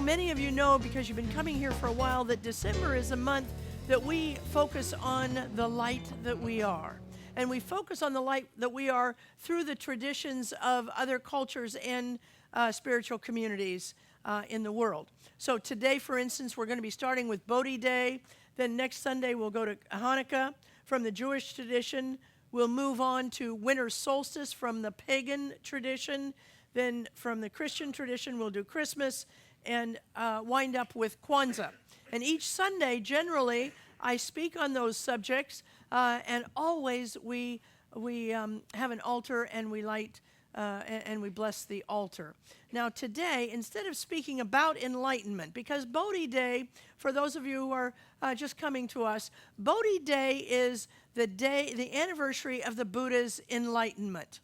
many of you know, because you've been coming here for a while, that December is a month that we focus on the light that we are. And we focus on the light that we are through the traditions of other cultures and spiritual communities in the world. So today, for instance, we're going to be starting with Bodhi Day. Then next Sunday, we'll go to Hanukkah. From the Jewish tradition, we'll move on to winter solstice from the pagan tradition. Then from the Christian tradition, we'll do Christmas and wind up with Kwanzaa. And each Sunday, generally, I speak on those subjects, and always we have an altar and we light and we bless the altar. Now today, instead of speaking about enlightenment, because Bodhi Day, for those of you who are just coming to us, Bodhi Day is the anniversary of the Buddha's enlightenment.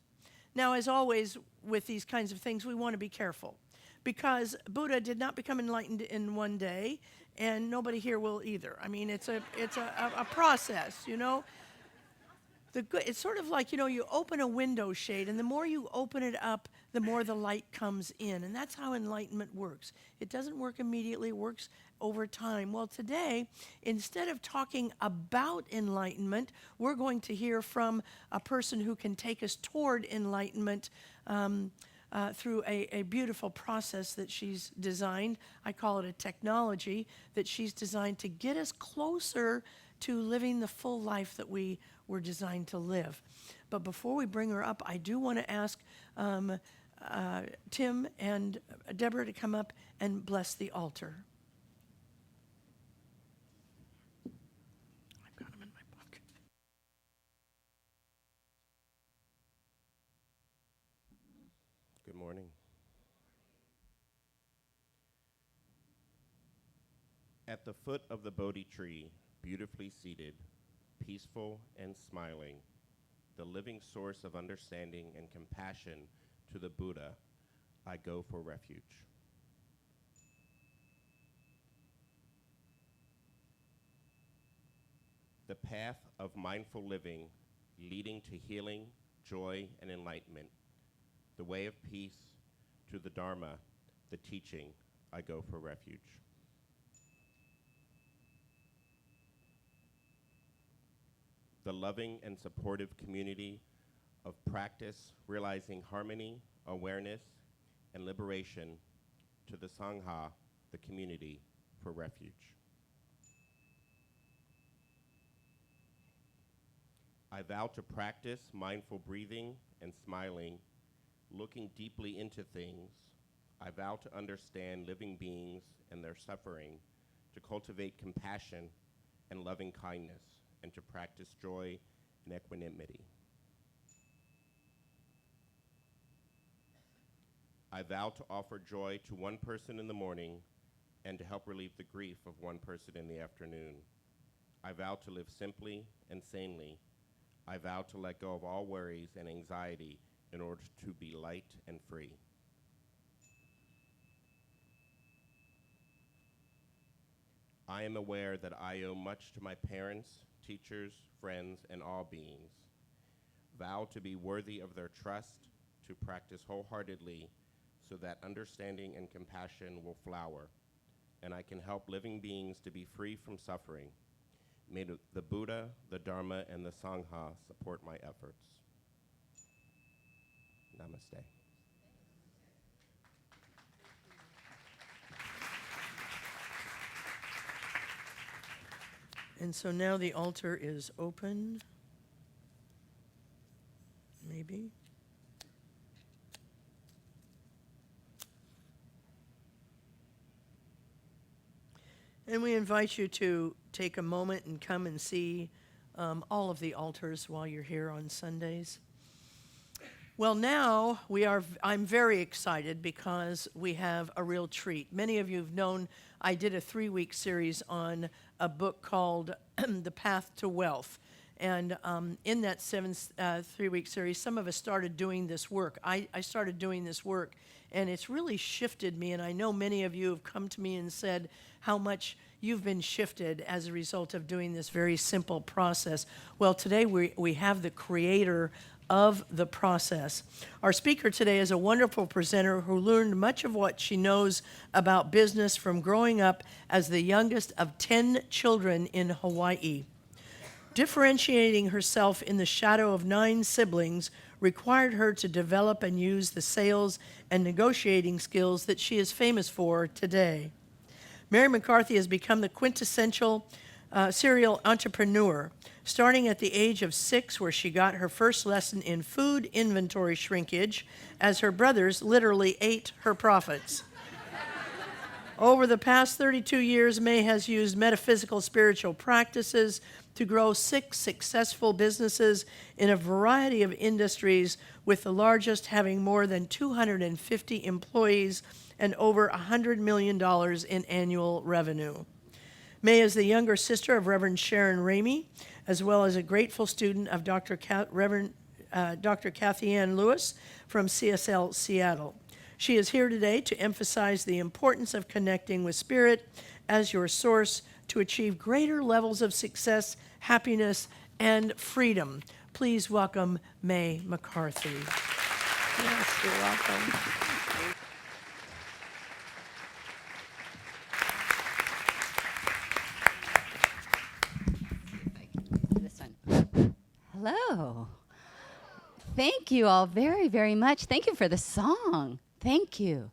Now, as always with these kinds of things, we want to be careful, because Buddha did not become enlightened in one day, and nobody here will either. I mean, it's a process, you know. It's sort of like, you know, you open a window shade, and the more you open it up, the more the light comes in. And that's how enlightenment works. It doesn't work immediately, it works over time. Well, today, instead of talking about enlightenment, we're going to hear from a person who can take us toward enlightenment through a beautiful process that she's designed. I call it a technology that she's designed to get us closer to living the full life that we were designed to live. But before we bring her up, I do want to ask Tim and Deborah to come up and bless the altar. I've got them in my book. Good morning. At the foot of the Bodhi tree, beautifully seated, peaceful and smiling, the living source of understanding and compassion to the Buddha, I go for refuge. The path of mindful living leading to healing, joy, and enlightenment, the way of peace to the Dharma, the teaching, I go for refuge. The loving and supportive community of practice, realizing harmony, awareness, and liberation to the Sangha, the community, for refuge. I vow to practice mindful breathing and smiling, looking deeply into things. I vow to understand living beings and their suffering, to cultivate compassion and loving kindness, and to practice joy and equanimity. I vow to offer joy to one person in the morning and to help relieve the grief of one person in the afternoon. I vow to live simply and sanely. I vow to let go of all worries and anxiety in order to be light and free. I am aware that I owe much to my parents, teachers, friends, and all beings. Vow to be worthy of their trust, to practice wholeheartedly so that understanding and compassion will flower, and I can help living beings to be free from suffering. May the Buddha, the Dharma, and the Sangha support my efforts. Namaste. And so now the altar is open. Maybe. And we invite you to take a moment and come and see all of the altars while you're here on Sundays. Well, now I'm very excited because we have a real treat. Many of you have known I did a 3-week series on a book called The Path to Wealth. And in that 3-week series, some of us started doing this work. I started doing this work, and it's really shifted me. And I know many of you have come to me and said how much you've been shifted as a result of doing this very simple process. Well, today we have the creator of the process. Our speaker today is a wonderful presenter who learned much of what she knows about business from growing up as the youngest of 10 children in Hawaii. Differentiating herself in the shadow of 9 siblings required her to develop and use the sales and negotiating skills that she is famous for today. Mary McCarthy has become the quintessential serial entrepreneur, starting at the age of 6, where she got her first lesson in food inventory shrinkage, as her brothers literally ate her profits. Over the past 32 years, May has used metaphysical spiritual practices to grow 6 successful businesses in a variety of industries, with the largest having more than 250 employees and over $100 million in annual revenue. May is the younger sister of Reverend Sharon Ramey, as well as a grateful student of Dr. Kathy Ann Lewis from CSL Seattle. She is here today to emphasize the importance of connecting with Spirit as your source to achieve greater levels of success, happiness, and freedom. Please welcome May McCarthy. Yes, you're welcome. This one. Hello. Thank you all very, very much. Thank you for the song. Thank you.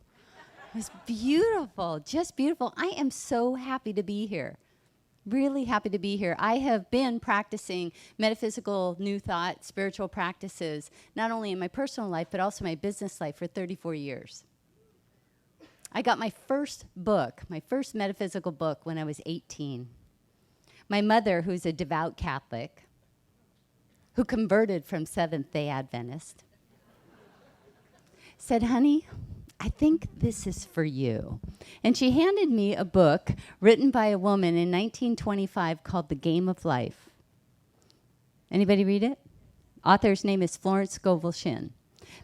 It was beautiful, just beautiful. I am so happy to be here. Really happy to be here. I have been practicing metaphysical new thought, spiritual practices, not only in my personal life, but also my business life for 34 years. I got my first book, my first metaphysical book, when I was 18. My mother, who's a devout Catholic, who converted from Seventh-day Adventist, said, "Honey, I think this is for you." And she handed me a book written by a woman in 1925 called The Game of Life. Anybody read it? Author's name is Florence Scovel Shinn.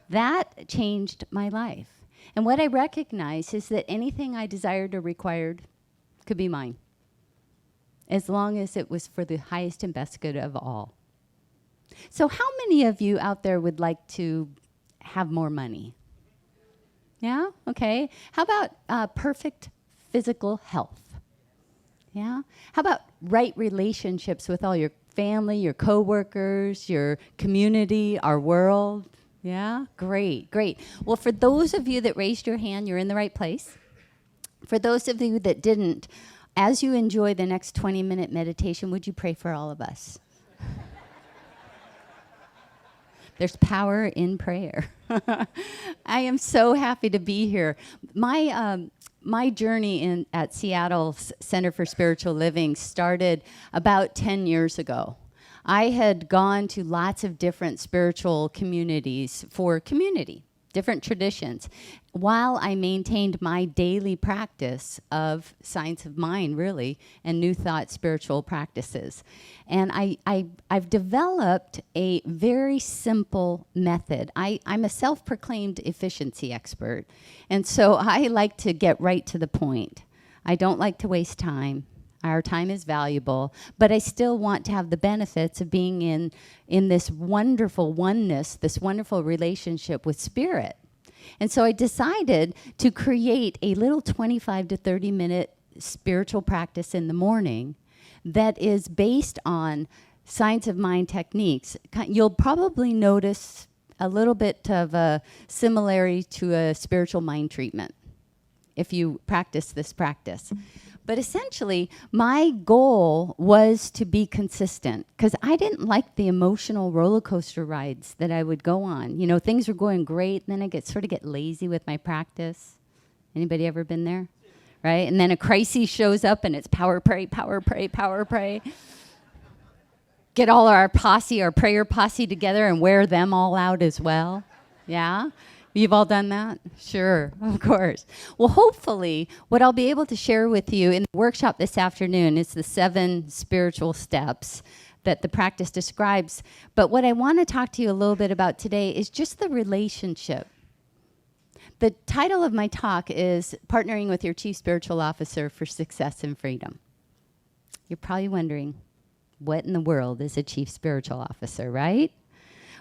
That changed my life. And what I recognized is that anything I desired or required could be mine, as long as it was for the highest and best good of all. So how many of you out there would like to have more money? Yeah? Okay. How about perfect physical health? Yeah? How about right relationships with all your family, your coworkers, your community, our world? Yeah? Great, great. Well, for those of you that raised your hand, you're in the right place. For those of you that didn't, as you enjoy the next 20-minute meditation, would you pray for all of us? There's power in prayer. I am so happy to be here. My journey at Seattle Center for Spiritual Living started about 10 years ago. I had gone to lots of different spiritual communities for community, different traditions, while I maintained my daily practice of science of mind, really, and new thought spiritual practices. And I've developed a very simple method. I'm a self-proclaimed efficiency expert, and so I like to get right to the point. I don't like to waste time. Our time is valuable, but I still want to have the benefits of being in this wonderful oneness, this wonderful relationship with Spirit. And so I decided to create a little 25 to 30-minute spiritual practice in the morning that is based on science of mind techniques. You'll probably notice a little bit of a similarity to a spiritual mind treatment if you practice this practice. But essentially, my goal was to be consistent, because I didn't like the emotional roller coaster rides that I would go on. You know, things were going great, and then I sort of get lazy with my practice. Anybody ever been there? Right? And then a crisis shows up, and it's power pray, power pray, power pray. Get all our posse, our prayer posse together and wear them all out as well. Yeah? You've all done that? Sure, of course. Well, hopefully, what I'll be able to share with you in the workshop this afternoon is the 7 spiritual steps that the practice describes. But what I want to talk to you a little bit about today is just the relationship. The title of my talk is Partnering with Your Chief Spiritual Officer for Success and Freedom. You're probably wondering, what in the world is a Chief Spiritual Officer, right?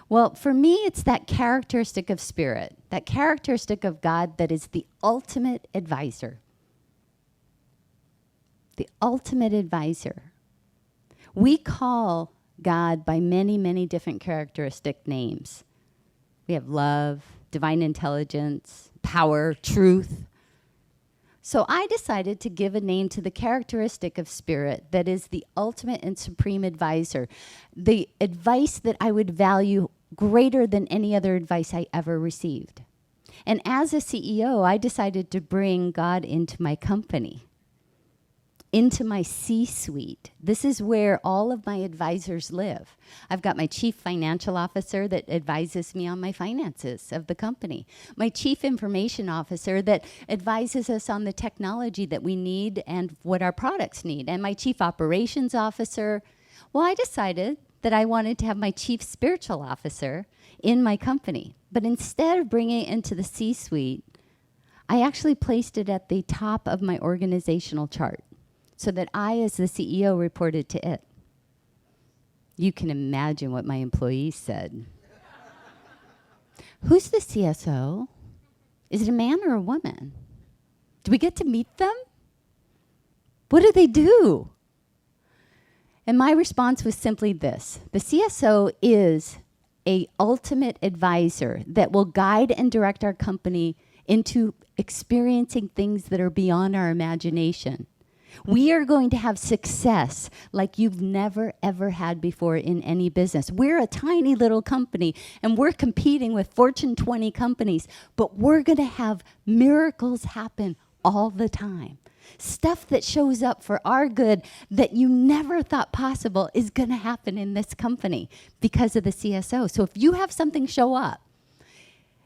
Well, for me, it's that characteristic of spirit, that characteristic of God that is the ultimate advisor. The ultimate advisor. We call God by many, many different characteristic names. We have love, divine intelligence, power, truth. So I decided to give a name to the characteristic of spirit that is the ultimate and supreme advisor, the advice that I would value greater than any other advice I ever received. And as a CEO, I decided to bring God into my company, into my C-suite. This is where all of my advisors live. I've got my chief financial officer that advises me on my finances of the company, my chief information officer that advises us on the technology that we need and what our products need, and my chief operations officer. Well, I decided that I wanted to have my chief spiritual officer in my company. But instead of bringing it into the C-suite, I actually placed it at the top of my organizational chart so that I, as the CEO, reported to it. You can imagine what my employees said. Who's the CSO? Is it a man or a woman? Do we get to meet them? What do they do? And my response was simply this. The CSO is an ultimate advisor that will guide and direct our company into experiencing things that are beyond our imagination. We are going to have success like you've never, ever had before in any business. We're a tiny little company, and we're competing with Fortune 20 companies, but we're going to have miracles happen all the time. Stuff that shows up for our good that you never thought possible is going to happen in this company because of the CSO. So if you have something show up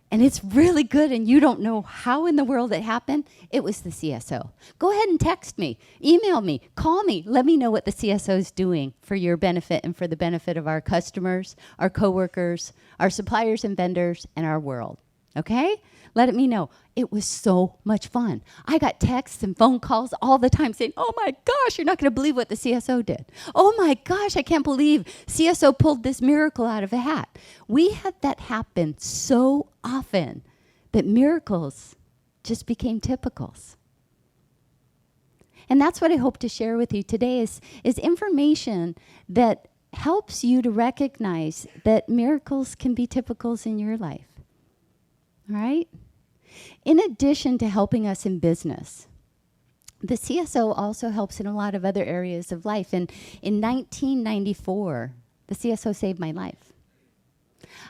and it's really good and you don't know how in the world it happened, it was the CSO. Go ahead and text me, email me, call me. Let me know what the CSO is doing for your benefit and for the benefit of our customers, our coworkers, our suppliers and vendors, and our world. Okay? Let me know. It was so much fun. I got texts and phone calls all the time saying, oh my gosh, you're not going to believe what the CSO did. Oh my gosh, I can't believe CSO pulled this miracle out of a hat. We had that happen so often that miracles just became typicals. And that's what I hope to share with you today is information that helps you to recognize that miracles can be typicals in your life. All right? In addition to helping us in business, the CSO also helps in a lot of other areas of life. And in 1994, the CSO saved my life.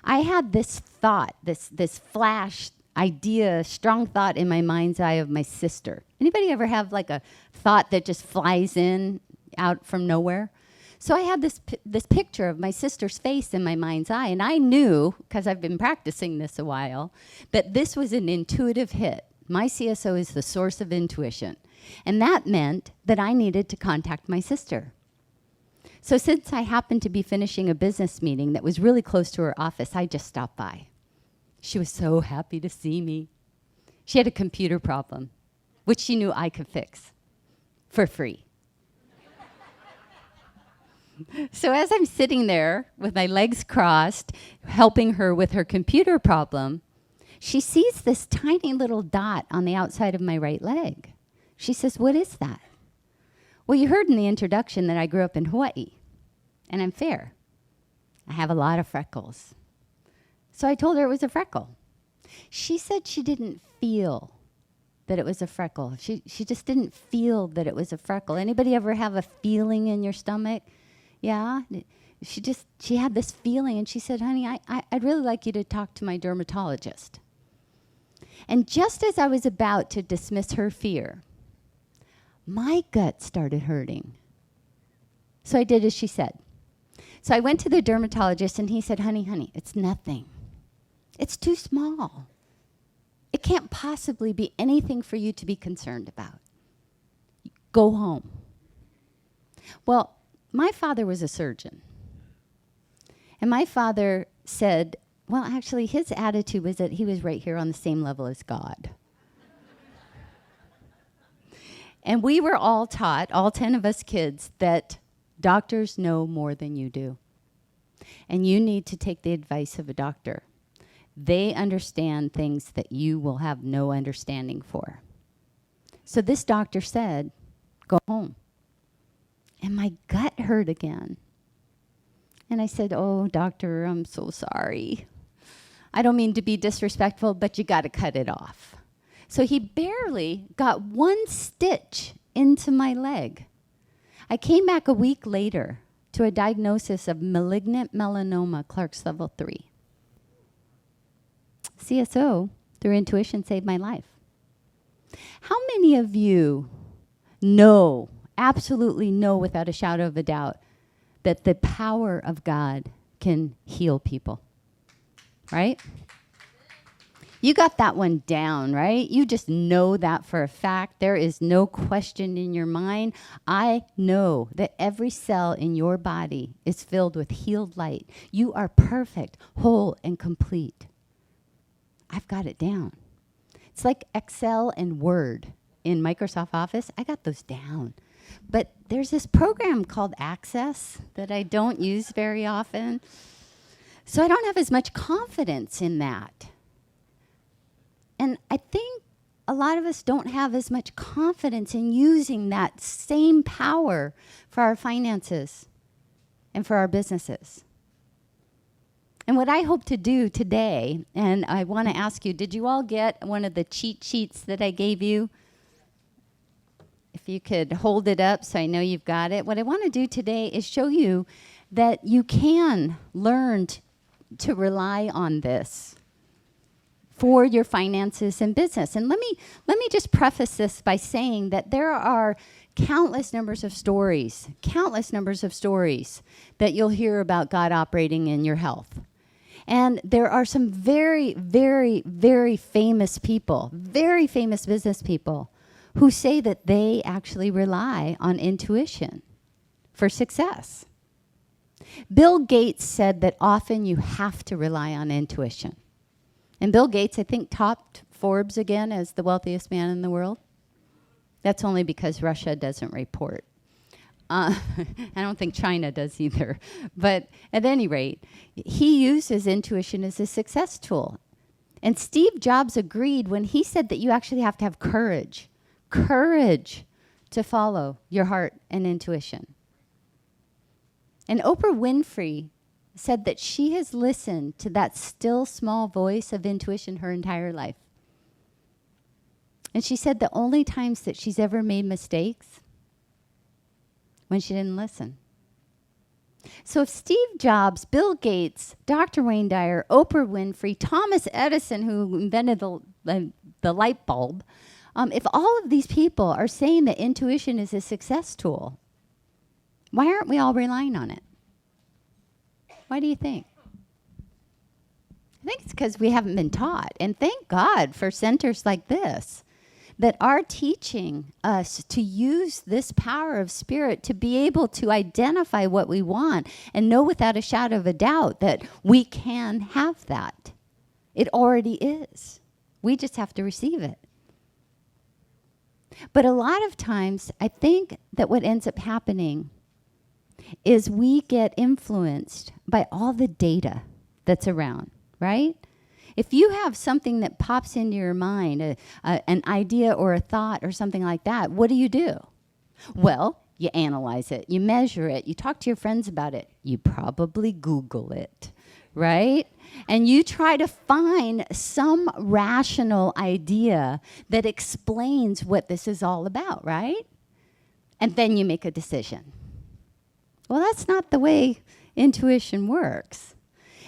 I had this thought, this flash idea, strong thought in my mind's eye of my sister. Anybody ever have like a thought that just flies in out from nowhere? So I had this picture of my sister's face in my mind's eye, and I knew, because I've been practicing this a while, that this was an intuitive hit. My CSO is the source of intuition. And that meant that I needed to contact my sister. So since I happened to be finishing a business meeting that was really close to her office, I just stopped by. She was so happy to see me. She had a computer problem, which she knew I could fix for free. So as I'm sitting there with my legs crossed, helping her with her computer problem, she sees this tiny little dot on the outside of my right leg. She says, "What is that?" Well, you heard in the introduction that I grew up in Hawaii, and I'm fair. I have a lot of freckles. So I told her it was a freckle. She said she didn't feel that it was a freckle. She just didn't feel that it was a freckle. Anybody ever have a feeling in your stomach? Yeah, she had this feeling, and she said, "Honey, I'd really like you to talk to my dermatologist." And just as I was about to dismiss her fear, my gut started hurting. So I did as she said. So I went to the dermatologist, and he said, honey, it's nothing. It's too small. It can't possibly be anything for you to be concerned about. Go home. Well, my father was a surgeon. And my father said, well, actually, his attitude was that he was right here on the same level as God. And we were all taught, all 10 of us kids, that doctors know more than you do. And you need to take the advice of a doctor. They understand things that you will have no understanding for. So this doctor said, go home. And my gut hurt again. And I said, oh, doctor, I'm so sorry. I don't mean to be disrespectful, but you got to cut it off. So he barely got one stitch into my leg. I came back a week later to a diagnosis of malignant melanoma, Clark's level 3. CSO, through intuition, saved my life. How many of you know, absolutely know without a shadow of a doubt, that the power of God can heal people? Right? You got that one down, right? You just know that for a fact. There is no question in your mind. I know that every cell in your body is filled with healed light. You are perfect, whole, and complete. I've got it down. It's like Excel and Word in Microsoft Office. I got those down. But there's this program called Access that I don't use very often. So I don't have as much confidence in that. And I think a lot of us don't have as much confidence in using that same power for our finances and for our businesses. And what I hope to do today, and I want to ask you, did you all get one of the cheat sheets that I gave you? If you could hold it up so I know you've got it. What I want to do today is show you that you can learn to rely on this for your finances and business. And let me just preface this by saying that there are countless numbers of stories that you'll hear about God operating in your health. And there are some very, very, very famous people, very famous business people who say that they actually rely on intuition for success. Bill Gates said that often you have to rely on intuition. And Bill Gates, I think, topped Forbes again as the wealthiest man in the world. That's only because Russia doesn't report. I don't think China does either. But at any rate, he uses intuition as a success tool. And Steve Jobs agreed when he said that you actually have to have courage to follow your heart and intuition. And Oprah Winfrey said that she has listened to that still small voice of intuition her entire life. And she said the only times that she's ever made mistakes when she didn't listen. So if Steve Jobs, Bill Gates, Dr. Wayne Dyer, Oprah Winfrey, Thomas Edison, who invented the light bulb, if all of these people are saying that intuition is a success tool, why aren't we all relying on it? Why do you think? I think it's because we haven't been taught. And thank God for centers like this that are teaching us to use this power of spirit to be able to identify what we want and know without a shadow of a doubt that we can have that. It already is. We just have to receive it. But a lot of times, I think that what ends up happening is we get influenced by all the data that's around, right? If you have something that pops into your mind, an idea or a thought or something like that, what do? Well, you analyze it, you measure it, you talk to your friends about it, you probably Google it, right? And you try to find some rational idea that explains what this is all about, right? And then you make a decision. Well, that's not the way intuition works.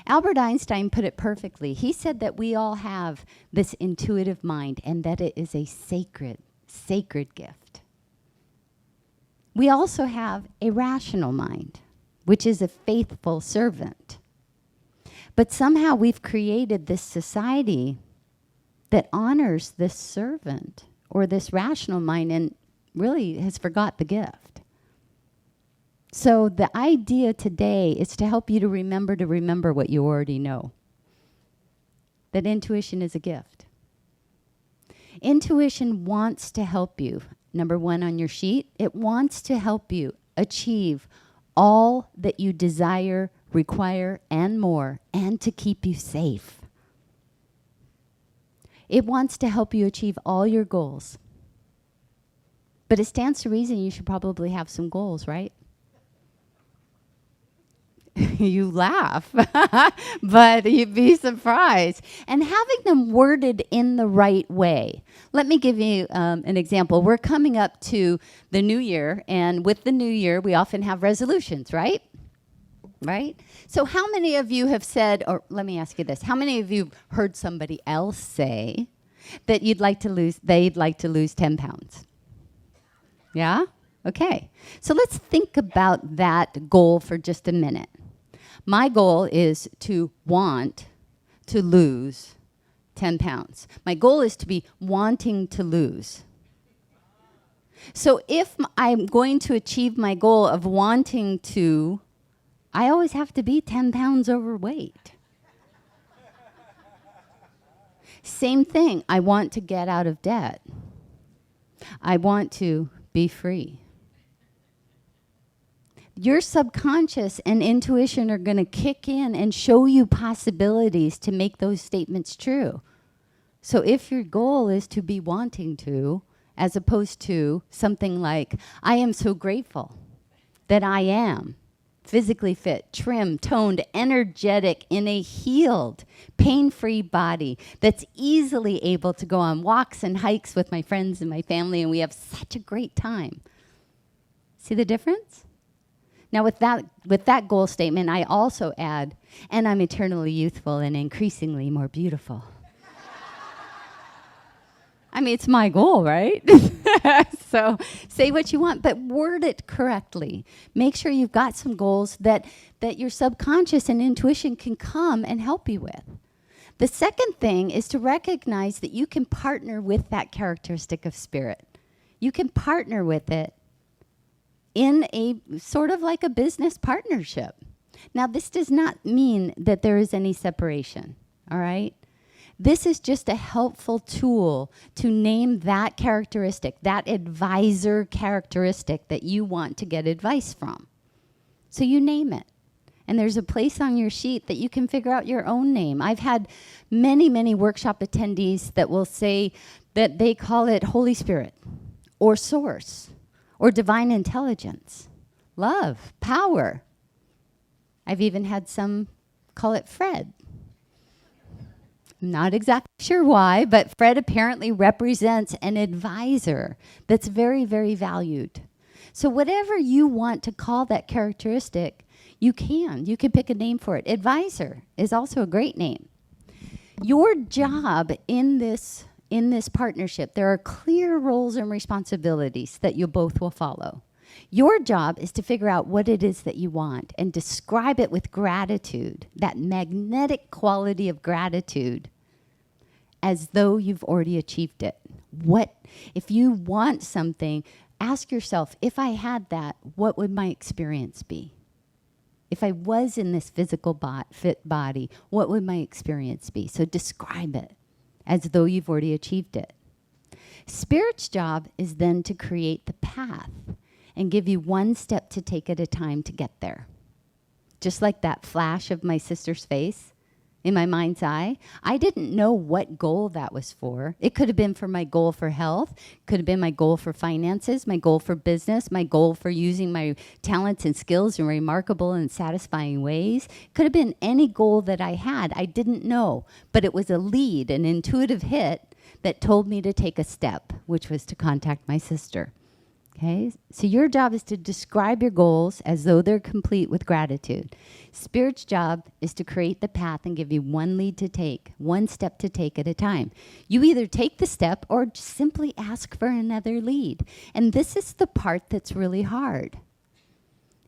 Albert Einstein put it perfectly. He said that we all have this intuitive mind and that it is a sacred gift. We also have a rational mind, which is a faithful servant. But somehow we've created this society that honors this servant or this rational mind and really has forgot the gift. So the idea today is to help you to remember what you already know. That intuition is a gift. Intuition wants to help you. Number one on your sheet, it wants to help you achieve all that you desire require, and more, and to keep you safe. It wants to help you achieve all your goals. But it stands to reason you should probably have some goals, right? You laugh, but you'd be surprised. And having them worded in the right way. Let me give you an example. We're coming up to the new year, and with the new year, we often have resolutions, right? Right? So how many of you have said, or let me ask you this, how many of you heard somebody else say that they'd like to lose 10 pounds? Yeah? Okay. So let's think about that goal for just a minute. My goal is to want to lose 10 pounds. My goal is to be wanting to lose. So if I'm going to achieve my goal of wanting to, I always have to be 10 pounds overweight. Same thing. I want to get out of debt. I want to be free. Your subconscious and intuition are going to kick in and show you possibilities to make those statements true. So if your goal is to be wanting to, as opposed to something like, I am so grateful that I am physically fit, trim, toned, energetic, in a healed, pain-free body that's easily able to go on walks and hikes with my friends and my family, and we have such a great time. See the difference? Now, with that goal statement, I also add, and I'm eternally youthful and increasingly more beautiful. I mean, it's my goal, right? So say what you want, but word it correctly. Make sure you've got some goals that your subconscious and intuition can come and help you with. The second thing is to recognize that you can partner with that characteristic of spirit. You can partner with it in a sort of like a business partnership. Now, this does not mean that there is any separation, all right? This is just a helpful tool to name that characteristic, that advisor characteristic that you want to get advice from. So you name it. And there's a place on your sheet that you can figure out your own name. I've had many, many workshop attendees that will say that they call it Holy Spirit or Source or divine intelligence, love, power. I've even had some call it Fred. I'm not exactly sure why, but Fred apparently represents an advisor that's very, very valued. So whatever you want to call that characteristic, you can. You can pick a name for it. Advisor is also a great name. Your job in this partnership, there are clear roles and responsibilities that you both will follow. Your job is to figure out what it is that you want and describe it with gratitude, that magnetic quality of gratitude, as though you've already achieved it. If you want something, ask yourself, if I had that, what would my experience be? If I was in this physical fit body, what would my experience be? So describe it as though you've already achieved it. Spirit's job is then to create the path and give you one step to take at a time to get there. Just like that flash of my sister's face in my mind's eye, I didn't know what goal that was for. It could have been for my goal for health, could have been my goal for finances, my goal for business, my goal for using my talents and skills in remarkable and satisfying ways. Could have been any goal that I had. I didn't know, but it was a lead, an intuitive hit that told me to take a step, which was to contact my sister. Okay, so your job is to describe your goals as though they're complete with gratitude. Spirit's job is to create the path and give you one lead to take, one step to take at a time. You either take the step or just simply ask for another lead. And this is the part that's really hard.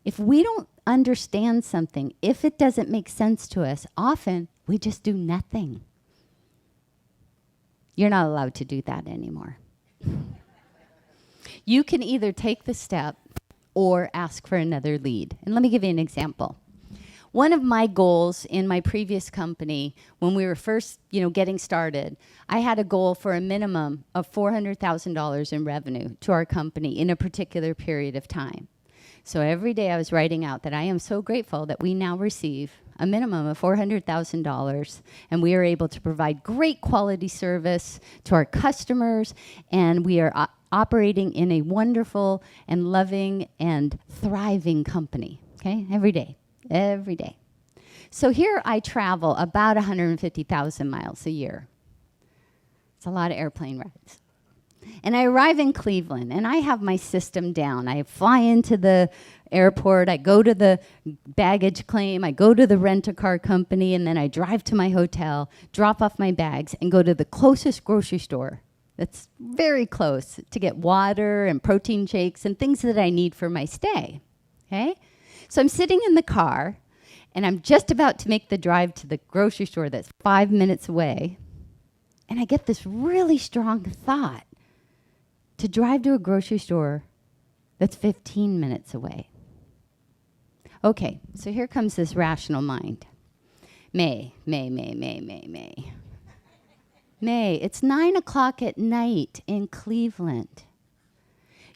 If we don't understand something, if it doesn't make sense to us, often we just do nothing. You're not allowed to do that anymore. You can either take the step or ask for another lead. And let me give you an example. One of my goals in my previous company, when we were first, getting started, I had a goal for a minimum of $400,000 in revenue to our company in a particular period of time. So every day I was writing out that I am so grateful that we now receive a minimum of $400,000, and we are able to provide great quality service to our customers, and we are operating in a wonderful and loving and thriving company, okay? Every day, every day. So here I travel about 150,000 miles a year. It's a lot of airplane rides. And I arrive in Cleveland, and I have my system down. I fly into the airport, I go to the baggage claim, I go to the rent-a-car company, and then I drive to my hotel, drop off my bags, and go to the closest grocery store that's very close to get water and protein shakes and things that I need for my stay, okay? So I'm sitting in the car, and I'm just about to make the drive to the grocery store that's 5 minutes away, and I get this really strong thought to drive to a grocery store that's 15 minutes away. Okay, so here comes this rational mind. May, it's 9 o'clock at night in Cleveland.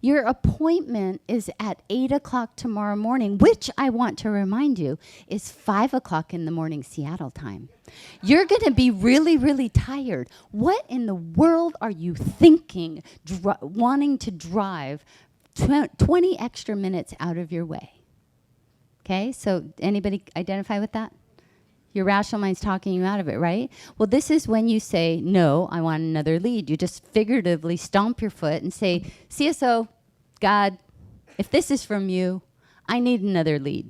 Your appointment is at 8 o'clock tomorrow morning, which I want to remind you is 5 o'clock in the morning Seattle time. You're going to be really, really tired. What in the world are you thinking, wanting to drive 20 extra minutes out of your way? Okay, so anybody identify with that? Your rational mind's talking you out of it, right? Well, this is when you say, no, I want another lead. You just figuratively stomp your foot and say, CSO, God, if this is from you, I need another lead.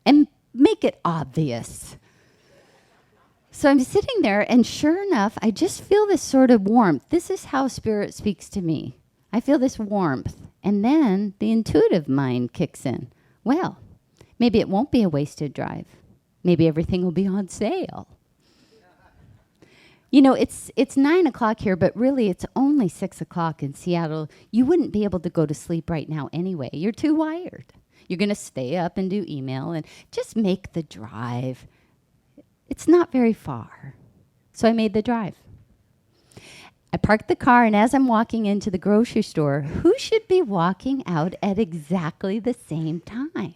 And make it obvious. So I'm sitting there, and sure enough, I just feel this sort of warmth. This is how Spirit speaks to me. I feel this warmth. And then the intuitive mind kicks in. Well, maybe it won't be a wasted drive. Maybe everything will be on sale. You know, it's 9 o'clock here, but really it's only 6 o'clock in Seattle. You wouldn't be able to go to sleep right now anyway. You're too wired. You're going to stay up and do email and just make the drive. It's not very far. So I made the drive. I parked the car, and as I'm walking into the grocery store, who should be walking out at exactly the same time?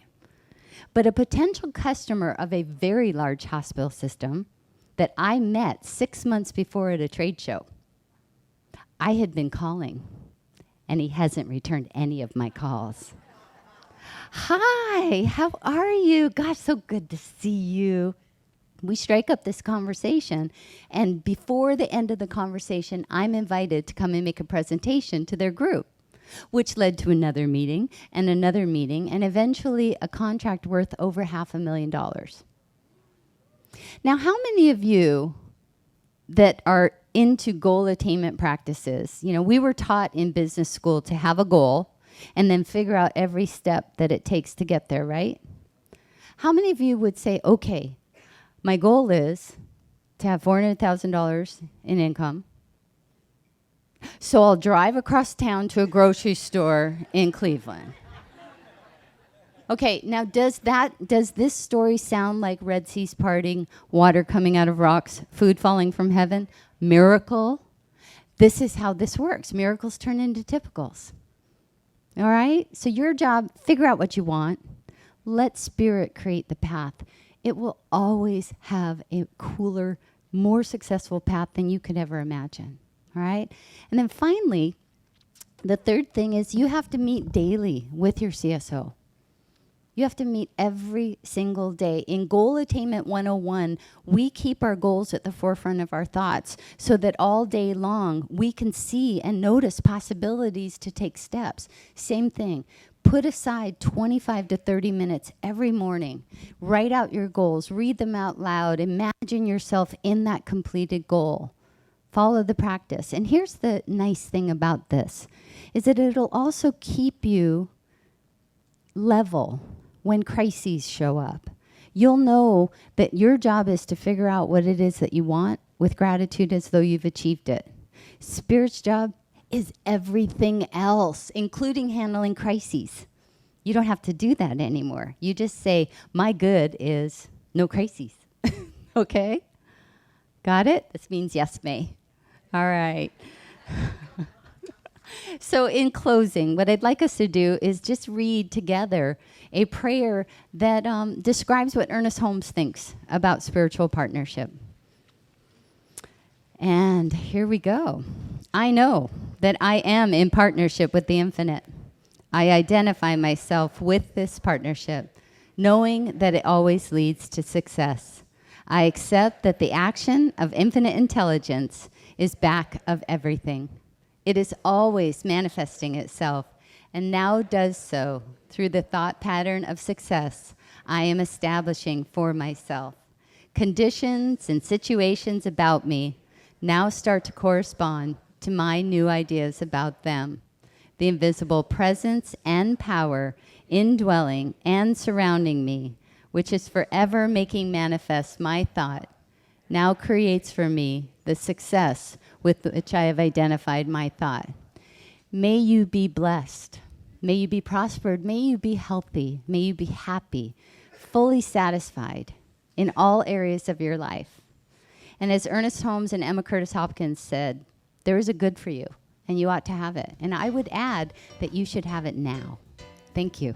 But a potential customer of a very large hospital system that I met 6 months before at a trade show. I had been calling, and he hasn't returned any of my calls. Hi, how are you? Gosh, so good to see you. We strike up this conversation, and before the end of the conversation, I'm invited to come and make a presentation to their group, which led to another meeting, and eventually a contract worth over $500,000. Now, how many of you that are into goal attainment practices, you know, we were taught in business school to have a goal and then figure out every step that it takes to get there, right? How many of you would say, okay, my goal is to have $400,000 in income, so I'll drive across town to a grocery store in Cleveland. Okay, now does this story sound like Red Seas parting, water coming out of rocks, food falling from heaven? Miracle? This is how this works. Miracles turn into typicals. All right? So your job, figure out what you want. Let Spirit create the path. It will always have a cooler, more successful path than you could ever imagine. All right? And then finally, the third thing is you have to meet daily with your CSO. You have to meet every single day. In Goal Attainment 101, we keep our goals at the forefront of our thoughts so that all day long we can see and notice possibilities to take steps. Same thing. Put aside 25 to 30 minutes every morning. Write out your goals. Read them out loud. Imagine yourself in that completed goal. Follow the practice. And here's the nice thing about this, is that it'll also keep you level when crises show up. You'll know that your job is to figure out what it is that you want with gratitude as though you've achieved it. Spirit's job is everything else, including handling crises. You don't have to do that anymore. You just say, my good is no crises. Okay? Got it? This means yes, May. All right. So in closing, what I'd like us to do is just read together a prayer that describes what Ernest Holmes thinks about spiritual partnership. And here we go. I know that I am in partnership with the infinite. I identify myself with this partnership, knowing that it always leads to success. I accept that the action of infinite intelligence is back of everything. It is always manifesting itself, and now does so through the thought pattern of success I am establishing for myself. Conditions and situations about me now start to correspond to my new ideas about them. The invisible presence and power indwelling and surrounding me, which is forever making manifest my thought, now creates for me the success with which I have identified my thought. May you be blessed. May you be prospered. May you be healthy. May you be happy, fully satisfied in all areas of your life. And as Ernest Holmes and Emma Curtis Hopkins said, there is a good for you, and you ought to have it. And I would add that you should have it now. Thank you.